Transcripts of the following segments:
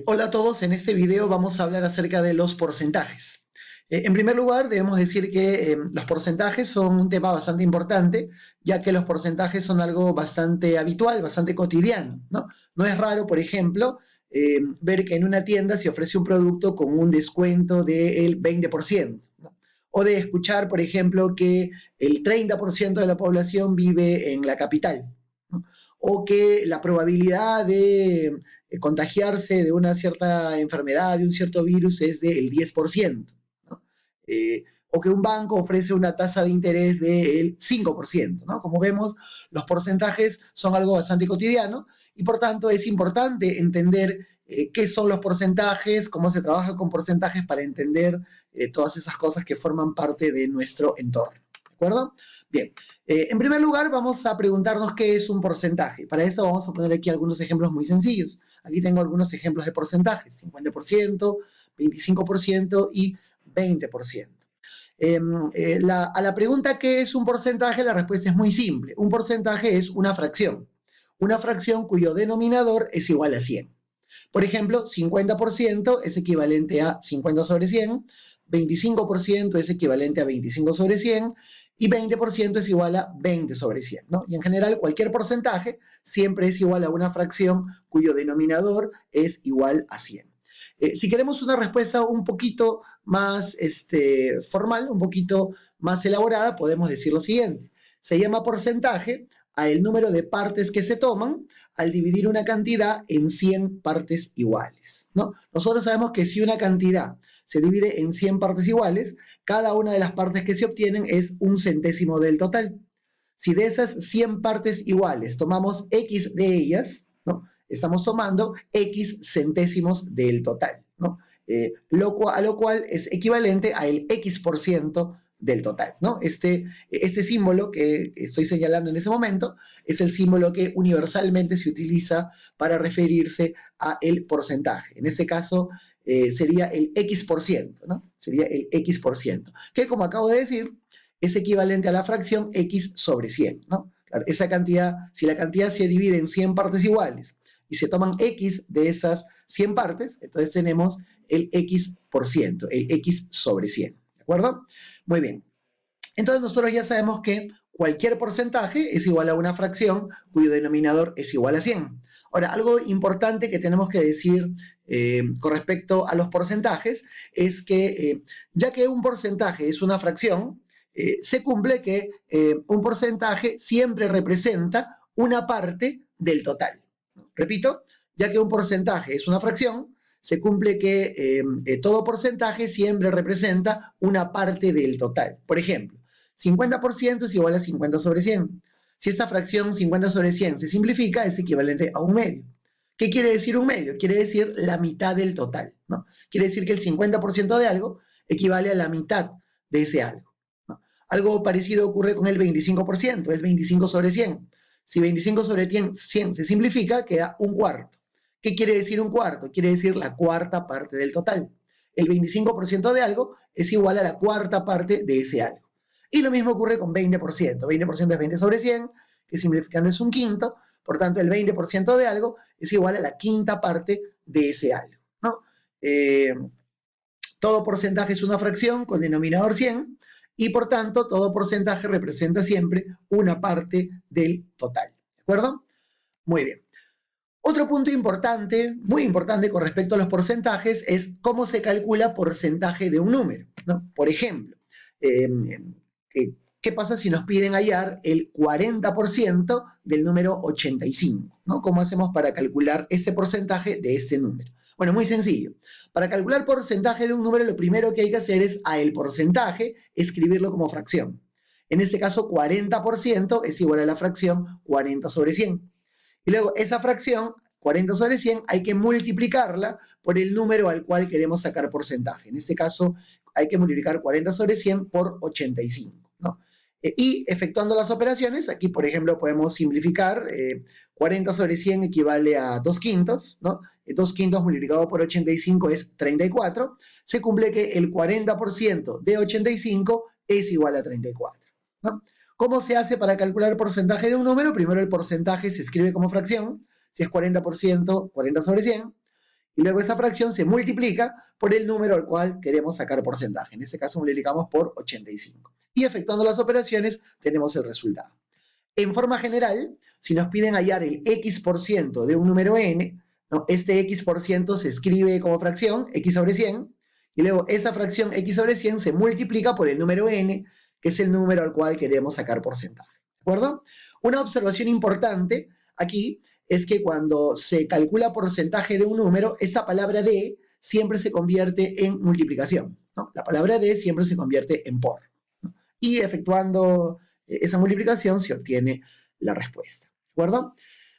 Hola a todos, en este video vamos a hablar acerca de los porcentajes. En primer lugar, debemos decir que los porcentajes son un tema bastante importante, ya que los porcentajes son algo bastante habitual, bastante cotidiano, ¿no? No es raro, por ejemplo, ver que en una tienda se ofrece un producto con un descuento del 20%, ¿no? O de escuchar, por ejemplo, que el 30% de la población vive en la capital, ¿no? O que la probabilidad de contagiarse de una cierta enfermedad, de un cierto virus, es del 10%, ¿no? O que un banco ofrece una tasa de interés del 5%, ¿no? Como vemos, los porcentajes son algo bastante cotidiano y por tanto es importante entender qué son los porcentajes, cómo se trabaja con porcentajes para entender todas esas cosas que forman parte de nuestro entorno. ¿De acuerdo? Bien, en primer lugar vamos a preguntarnos qué es un porcentaje. Para eso vamos a poner aquí algunos ejemplos muy sencillos. Aquí tengo algunos ejemplos de porcentajes, 50%, 25% y 20%. A la pregunta ¿qué es un porcentaje? La respuesta es muy simple. Un porcentaje es una fracción cuyo denominador es igual a 100. Por ejemplo, 50% es equivalente a 50 sobre 100, 25% es equivalente a 25 sobre 100 y 20% es igual a 20 sobre 100, ¿no? Y en general cualquier porcentaje siempre es igual a una fracción cuyo denominador es igual a 100. Si queremos una respuesta un poquito más formal, un poquito más elaborada, podemos decir lo siguiente. Se llama porcentaje al número de partes que se toman al dividir una cantidad en 100 partes iguales, ¿no? Nosotros sabemos que si una cantidad se divide en 100 partes iguales, cada una de las partes que se obtienen es un centésimo del total. Si de esas 100 partes iguales tomamos X de ellas, ¿no? Estamos tomando X centésimos del total, ¿no? A lo cual es equivalente al X% del total, ¿no? Este símbolo que estoy señalando en ese momento es el símbolo que universalmente se utiliza para referirse a el porcentaje. En ese caso sería el X%, ¿no? Sería el X%, que como acabo de decir, es equivalente a la fracción X sobre 100, ¿no? Claro, esa cantidad, si la cantidad se divide en 100 partes iguales y se toman X de esas 100 partes, entonces tenemos el X%, el X sobre 100, ¿de acuerdo? Muy bien. Entonces nosotros ya sabemos que cualquier porcentaje es igual a una fracción cuyo denominador es igual a 100. Ahora, algo importante que tenemos que decir con respecto a los porcentajes es que ya que un porcentaje es una fracción, se cumple que un porcentaje siempre representa una parte del total. Repito, ya que un porcentaje es una fracción, se cumple que todo porcentaje siempre representa una parte del total. Por ejemplo, 50% es igual a 50 sobre 100. Si esta fracción 50 sobre 100 se simplifica, es equivalente a un medio. ¿Qué quiere decir un medio? Quiere decir la mitad del total, ¿no? Quiere decir que el 50% de algo equivale a la mitad de ese algo, ¿no? Algo parecido ocurre con el 25%, es 25 sobre 100. Si 25 sobre 100 se simplifica, queda un cuarto. ¿Qué quiere decir un cuarto? Quiere decir la cuarta parte del total. El 25% de algo es igual a la cuarta parte de ese algo. Y lo mismo ocurre con 20%. 20% es 20 sobre 100, que simplificando es un quinto. Por tanto, el 20% de algo es igual a la quinta parte de ese algo, ¿no? Todo porcentaje es una fracción con denominador 100 y por tanto todo porcentaje representa siempre una parte del total. ¿De acuerdo? Muy bien. Otro punto importante, muy importante con respecto a los porcentajes es cómo se calcula porcentaje de un número, ¿no? Por ejemplo, eh, ¿qué pasa si nos piden hallar el 40% del número 85? ¿No? ¿Cómo hacemos para calcular este porcentaje de este número? Bueno, muy sencillo. Para calcular porcentaje de un número, lo primero que hay que hacer es a el porcentaje escribirlo como fracción. En este caso, 40% es igual a la fracción 40 sobre 100. Y luego esa fracción, 40 sobre 100, hay que multiplicarla por el número al cual queremos sacar porcentaje. En este caso, hay que multiplicar 40 sobre 100 por 85, ¿no? Y efectuando las operaciones, aquí por ejemplo podemos simplificar, 40 sobre 100 equivale a 2 quintos, ¿no? 2 quintos multiplicado por 85 es 34, se cumple que el 40% de 85 es igual a 34, ¿no? ¿Cómo se hace para calcular el porcentaje de un número? Primero el porcentaje se escribe como fracción, si es 40%, 40 sobre 100, y luego esa fracción se multiplica por el número al cual queremos sacar porcentaje. En este caso multiplicamos por 85. Y efectuando las operaciones tenemos el resultado. En forma general, si nos piden hallar el X% de un número n, ¿no? Este X% se escribe como fracción, X sobre 100, y luego esa fracción X sobre 100 se multiplica por el número n, que es el número al cual queremos sacar porcentaje. ¿De acuerdo? Una observación importante aquí es que cuando se calcula porcentaje de un número, esta palabra d siempre se convierte en multiplicación, ¿no? La palabra d siempre se convierte en por, ¿no? Y efectuando esa multiplicación se obtiene la respuesta. ¿De acuerdo?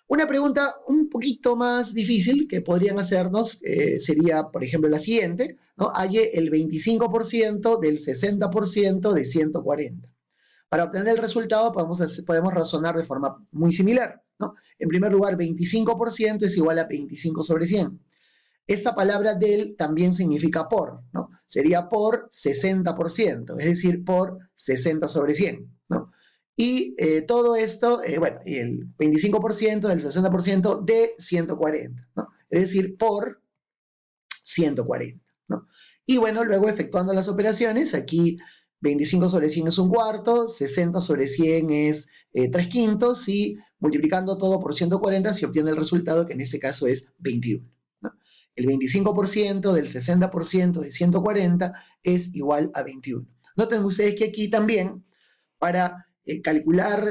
Una pregunta un poquito más difícil que podrían hacernos sería, por ejemplo, la siguiente, ¿no? Halle el 25% del 60% de 140. Para obtener el resultado podemos razonar de forma muy similar, ¿no? En primer lugar, 25% es igual a 25 sobre 100. Esta palabra del también significa por, ¿no? Sería por 60%, es decir, por 60 sobre 100, ¿no? Y todo esto, bueno, el 25% del 60% de 140, ¿no? Es decir, por 140, ¿no? Y bueno, luego efectuando las operaciones, aquí 25 sobre 100 es un cuarto, 60 sobre 100 es 3 quintos, y multiplicando todo por 140 se obtiene el resultado, que en este caso es 21, ¿no? El 25% del 60% de 140 es igual a 21. Noten ustedes que aquí también, para calcular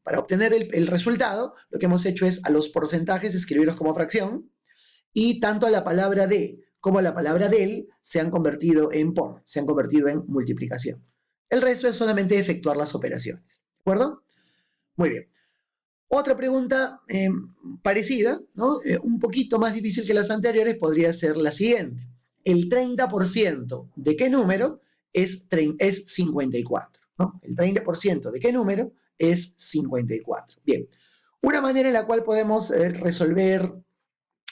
para obtener el resultado, lo que hemos hecho es a los porcentajes escribirlos como fracción, y tanto la palabra de como la palabra del se han convertido en por, se han convertido en multiplicación. El resto es solamente efectuar las operaciones. ¿De acuerdo? Muy bien. Otra pregunta parecida, ¿no? Un poquito más difícil que las anteriores, podría ser la siguiente. El 30% de qué número es 54, ¿no? El 30% de qué número es 54. Bien. Una manera en la cual podemos resolver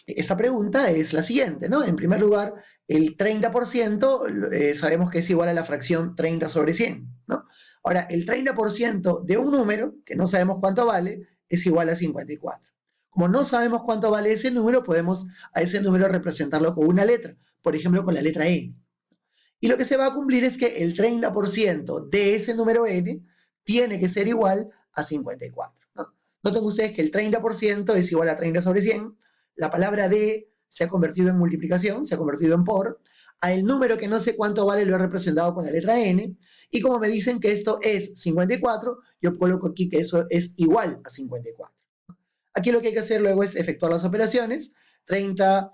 esta pregunta es la siguiente, ¿no? En primer lugar, el 30% sabemos que es igual a la fracción 30 sobre 100, ¿no? Ahora, el 30% de un número, que no sabemos cuánto vale, es igual a 54. Como no sabemos cuánto vale ese número, podemos a ese número representarlo con una letra, por ejemplo, con la letra n. Y lo que se va a cumplir es que el 30% de ese número n tiene que ser igual a 54, ¿no? Noten ustedes que el 30% es igual a 30 sobre 100, la palabra de se ha convertido en multiplicación, se ha convertido en por, a el número que no sé cuánto vale lo he representado con la letra n, y como me dicen que esto es 54, yo coloco aquí que eso es igual a 54. Aquí lo que hay que hacer luego es efectuar las operaciones. 30%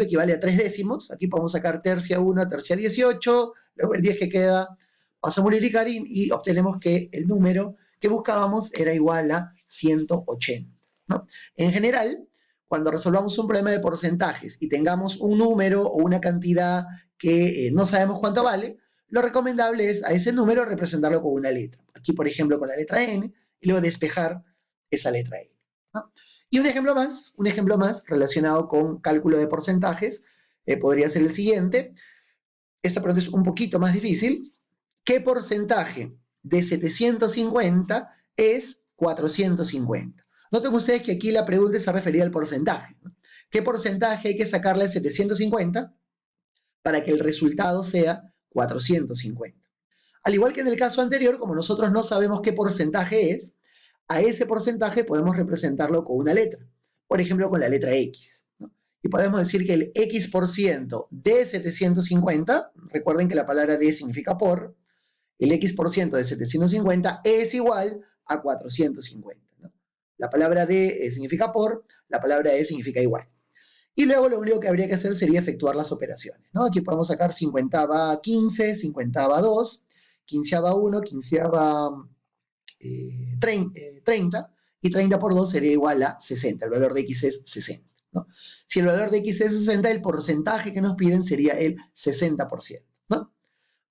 equivale a 3 décimos, aquí podemos sacar tercia 1, tercia 18, luego el 10 que queda pasa a multiplicar y obtenemos que el número que buscábamos era igual a 180, ¿no? En general, cuando resolvamos un problema de porcentajes y tengamos un número o una cantidad que no sabemos cuánto vale, lo recomendable es a ese número representarlo con una letra. Aquí, por ejemplo, con la letra n, y luego despejar esa letra n, ¿no? Y un ejemplo más relacionado con cálculo de porcentajes, podría ser el siguiente. Esta pregunta es un poquito más difícil. ¿Qué porcentaje de 750 es 450? Noten ustedes que aquí la pregunta se refería al porcentaje, ¿no? ¿Qué porcentaje hay que sacarle a 750 para que el resultado sea 450? Al igual que en el caso anterior, como nosotros no sabemos qué porcentaje es, a ese porcentaje podemos representarlo con una letra. Por ejemplo, con la letra X, ¿no? Y podemos decir que el X% de 750, recuerden que la palabra de significa por, el X% de 750 es igual a 450, ¿no? La palabra de significa por, la palabra E significa igual. Y luego lo único que habría que hacer sería efectuar las operaciones, ¿no? Aquí podemos sacar 50 15, 50 2, 15 1, 15 30, y 30 por 2 sería igual a 60. El valor de X es 60, ¿no? Si el valor de X es 60, el porcentaje que nos piden sería el 60%, ¿no?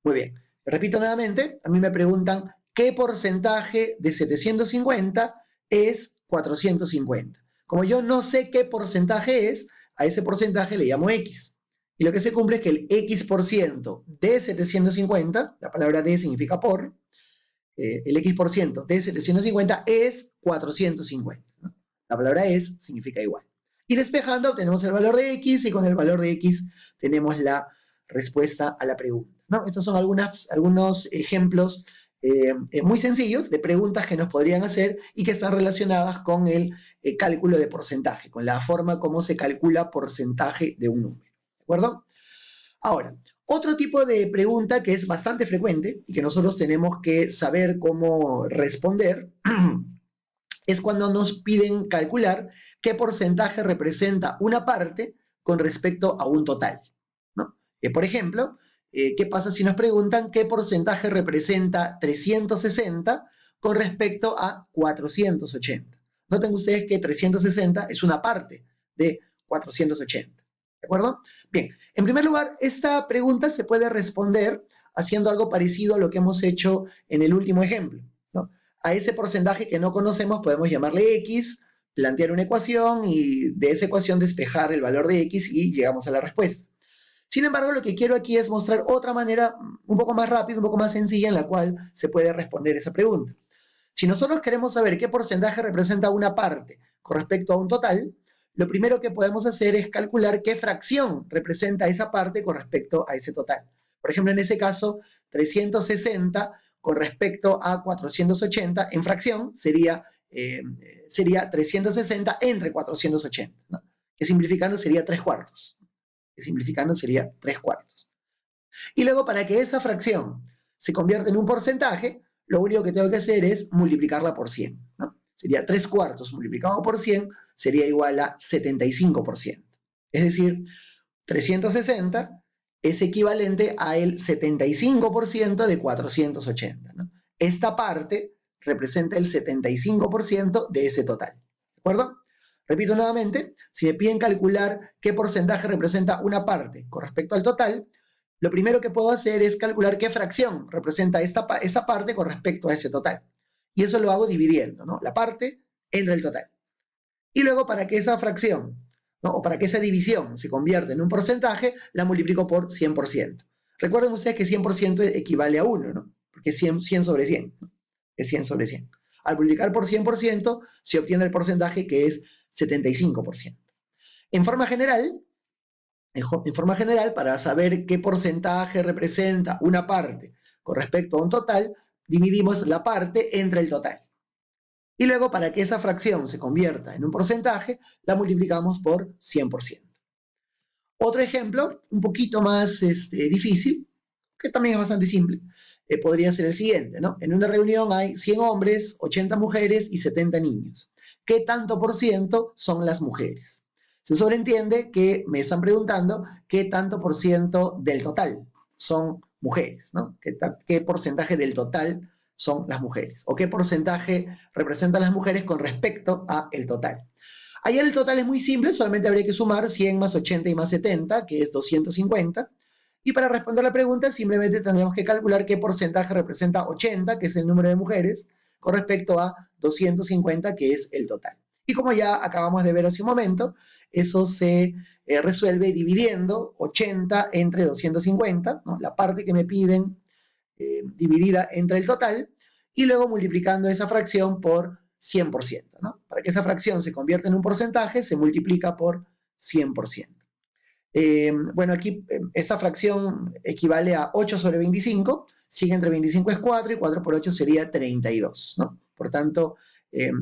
Muy bien. Repito nuevamente, a mí me preguntan qué porcentaje de 750 es 450. Como yo no sé qué porcentaje es, a ese porcentaje le llamo X. Y lo que se cumple es que el X% de 750, la palabra D significa por, el X% de 750 es 450, ¿no? La palabra es significa igual. Y despejando obtenemos el valor de x y con el valor de x tenemos la respuesta a la pregunta, ¿no? Estos son algunos ejemplos muy sencillos de preguntas que nos podrían hacer y que están relacionadas con el cálculo de porcentaje, con la forma como se calcula porcentaje de un número, ¿de acuerdo? Ahora, otro tipo de pregunta que es bastante frecuente y que nosotros tenemos que saber cómo responder es cuando nos piden calcular qué porcentaje representa una parte con respecto a un total, ¿no? Por ejemplo, ¿qué pasa si nos preguntan qué porcentaje representa 360 con respecto a 480? Noten ustedes que 360 es una parte de 480, ¿de acuerdo? Bien, en primer lugar, esta pregunta se puede responder haciendo algo parecido a lo que hemos hecho en el último ejemplo, ¿no? A ese porcentaje que no conocemos podemos llamarle x, plantear una ecuación y de esa ecuación despejar el valor de x y llegamos a la respuesta. Sin embargo, lo que quiero aquí es mostrar otra manera un poco más rápida, un poco más sencilla en la cual se puede responder esa pregunta. Si nosotros queremos saber qué porcentaje representa una parte con respecto a un total, lo primero que podemos hacer es calcular qué fracción representa esa parte con respecto a ese total. Por ejemplo, en ese caso, 360 con respecto a 480 en fracción sería 360 entre 480, ¿no? Que simplificando sería 3 cuartos. Que simplificando sería 3 cuartos. Y luego, para que esa fracción se convierta en un porcentaje, lo único que tengo que hacer es multiplicarla por 100, ¿no? Sería 3 cuartos multiplicado por 100 sería igual a 75%. Es decir, 360 es equivalente a el 75% de 480, ¿no? Esta parte representa el 75% de ese total, ¿de acuerdo? Repito nuevamente, si me piden calcular qué porcentaje representa una parte con respecto al total, lo primero que puedo hacer es calcular qué fracción representa esta parte con respecto a ese total. Y eso lo hago dividiendo, ¿no? La parte entre el total. Y luego, para que esa fracción, ¿no? O para que esa división se convierta en un porcentaje, la multiplico por 100%. Recuerden ustedes que 100% equivale a 1, ¿no? Porque es 100 sobre 100, ¿no? Es 100 sobre 100. Al multiplicar por 100% se obtiene el porcentaje que es 75%. En forma general, para saber qué porcentaje representa una parte con respecto a un total, dividimos la parte entre el total. Y luego, para que esa fracción se convierta en un porcentaje, la multiplicamos por 100%. Otro ejemplo, un poquito más difícil, que también es bastante simple, podría ser el siguiente, ¿no? En una reunión hay 100 hombres, 80 mujeres y 70 niños. ¿Qué tanto por ciento son las mujeres? Se sobreentiende que me están preguntando qué tanto por ciento del total son mujeres, ¿no? ¿Qué porcentaje del total son las mujeres? ¿O qué porcentaje representan las mujeres con respecto a el total? Ahí el total es muy simple, solamente habría que sumar 100 más 80 y más 70, que es 250. Y para responder la pregunta, simplemente tendríamos que calcular qué porcentaje representa 80, que es el número de mujeres, con respecto a 250, que es el total. Y como ya acabamos de ver hace un momento, eso se resuelve dividiendo 80 entre 250, ¿no? La parte que me piden dividida entre el total, y luego multiplicando esa fracción por 100%, ¿no? Para que esa fracción se convierta en un porcentaje, se multiplica por 100%. Bueno, aquí esta fracción equivale a 8 sobre 25, 100 entre 25 es 4 y 4 por 8 sería 32, ¿no? Por tanto,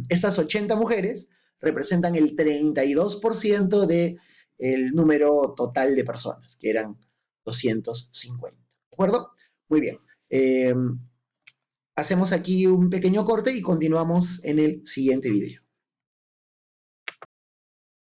estas 80 mujeres representan el 32% del número total de personas, que eran 250, ¿de acuerdo? Muy bien. Hacemos aquí un pequeño corte y continuamos en el siguiente video.